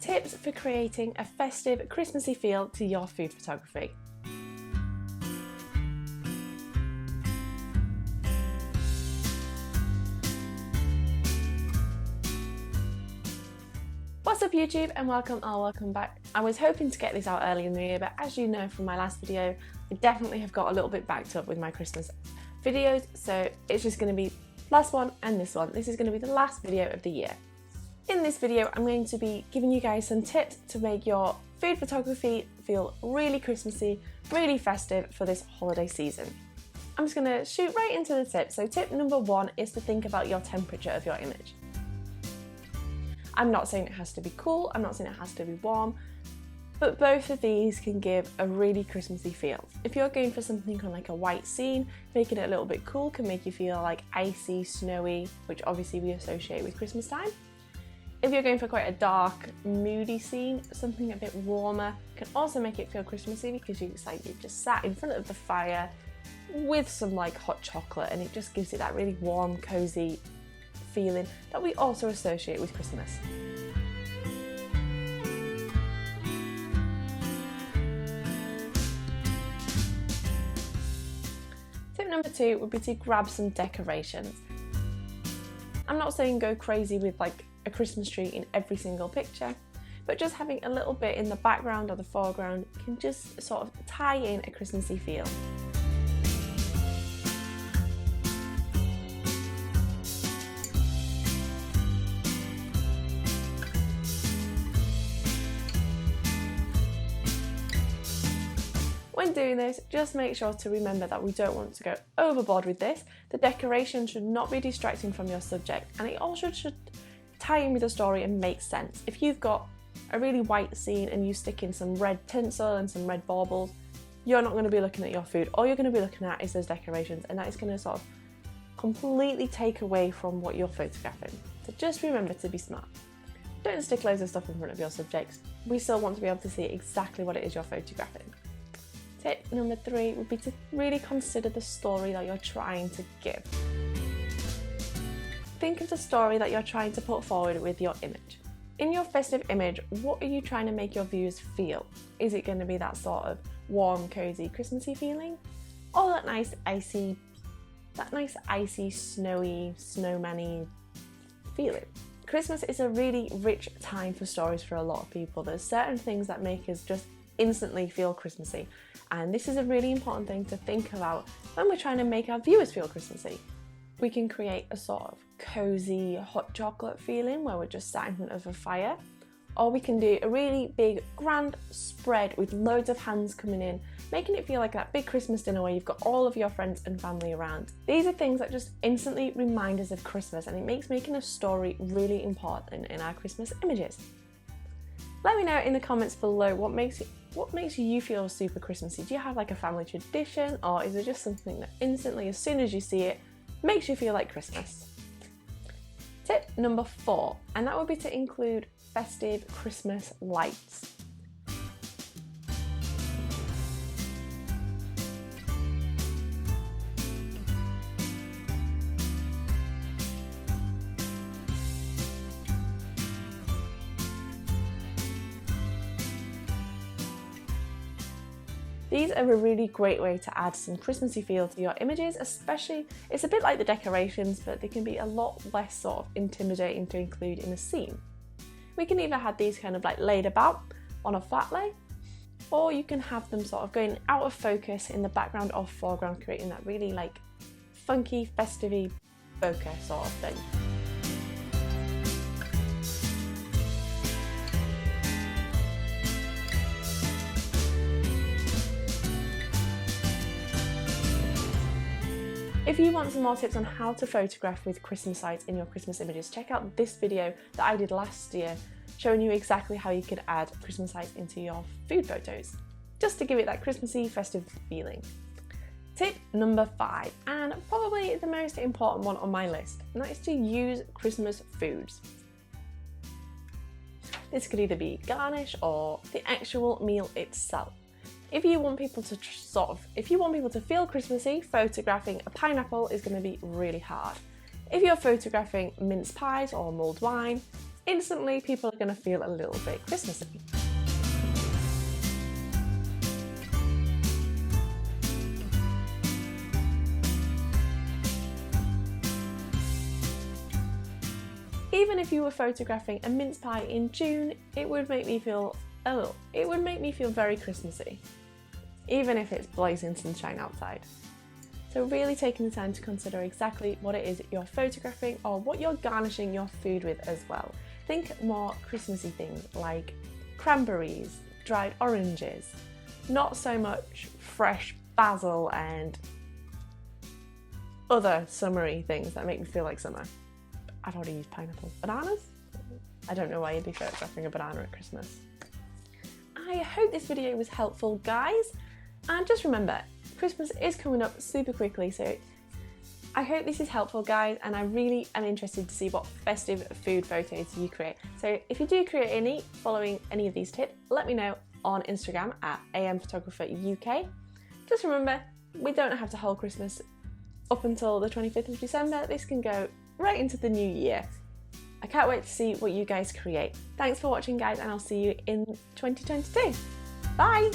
Tips for creating a festive, Christmassy feel to your food photography. What's up YouTube, and welcome back. I was hoping to get this out early in the year, but as you know from my last video, I definitely have got a little bit backed up with my Christmas videos, so it's just going to be last one and this one. This is going to be the last video of the year. In this video, I'm going to be giving you guys some tips to make your food photography feel really Christmassy, really festive for this holiday season. I'm just going to shoot right into the tips. So tip number one is to think about your temperature of your image. I'm not saying it has to be cool, I'm not saying it has to be warm, but both of these can give a really Christmassy feel. If you're going for something on like a white scene, making it a little bit cool can make you feel like icy, snowy, which obviously we associate with Christmas time. If you're going for quite a dark, moody scene, something a bit warmer can also make it feel Christmassy because it's like you've just sat in front of the fire with some like hot chocolate, and it just gives it that really warm, cozy feeling that we also associate with Christmas. Tip number two would be to grab some decorations. I'm not saying go crazy with like a Christmas tree in every single picture, but just having a little bit in the background or the foreground can just sort of tie in a Christmassy feel. When doing this, just make sure to remember that we don't want to go overboard with this. The decoration should not be distracting from your subject, and it also should tie in with the story and make sense. If you've got a really white scene and you stick in some red tinsel and some red baubles, you're not going to be looking at your food. All you're going to be looking at is those decorations, and that is going to sort of completely take away from what you're photographing. So just remember to be smart. Don't stick loads of stuff in front of your subjects. We still want to be able to see exactly what it is you're photographing. Tip number three would be to really consider the story that you're trying to give. Think of the story that you're trying to put forward with your image. In your festive image, what are you trying to make your viewers feel? Is it going to be that sort of warm, cozy, Christmassy feeling? Or that nice icy, snowy, snowman-y feeling? Christmas is a really rich time for stories for a lot of people. There's certain things that make us just instantly feel Christmassy, and this is a really important thing to think about when we're trying to make our viewers feel Christmassy. We can create a sort of cozy hot chocolate feeling where we're just sat in front of a fire, or we can do a really big grand spread with loads of hands coming in, making it feel like that big Christmas dinner where you've got all of your friends and family around. These are things that just instantly remind us of Christmas, and it makes making a story really important in our Christmas images. Let me know in the comments below what makes you feel super Christmassy. Do you have like a family tradition, or is it just something that instantly, as soon as you see it, makes you feel like Christmas? Tip number four, and that would be to include festive Christmas lights. These are a really great way to add some Christmassy feel to your images, especially, it's a bit like the decorations, but they can be a lot less sort of intimidating to include in a scene. We can either have these kind of like laid about on a flat lay, or you can have them sort of going out of focus in the background or foreground, creating that really like funky, festive bokeh sort of thing. If you want some more tips on how to photograph with Christmas lights in your Christmas images, check out this video that I did last year showing you exactly how you could add Christmas lights into your food photos, just to give it that Christmassy, festive feeling. Tip number five, and probably the most important one on my list, and that is to use Christmas foods. This could either be garnish or the actual meal itself. If you want people to feel Christmassy, photographing a pineapple is going to be really hard. If you're photographing mince pies or mulled wine, instantly people are going to feel a little bit Christmassy. Even if you were photographing a mince pie in June, it would make me feel very Christmassy, even if it's blazing sunshine outside. So really taking the time to consider exactly what it is you're photographing or what you're garnishing your food with as well. Think more Christmassy things like cranberries, dried oranges, not so much fresh basil and other summery things that make me feel like summer. I've already used pineapple. Bananas? I don't know why you'd be photographing a banana at Christmas. I hope this video was helpful, guys. And just remember, Christmas is coming up super quickly, so I hope this is helpful, guys, and I really am interested to see what festive food photos you create. So if you do create any following any of these tips, let me know on Instagram at amphotographeruk. Just remember, we don't have to hold Christmas up until the 25th of December. This can go right into the new year. I can't wait to see what you guys create. Thanks for watching, guys, and I'll see you in 2022. Bye!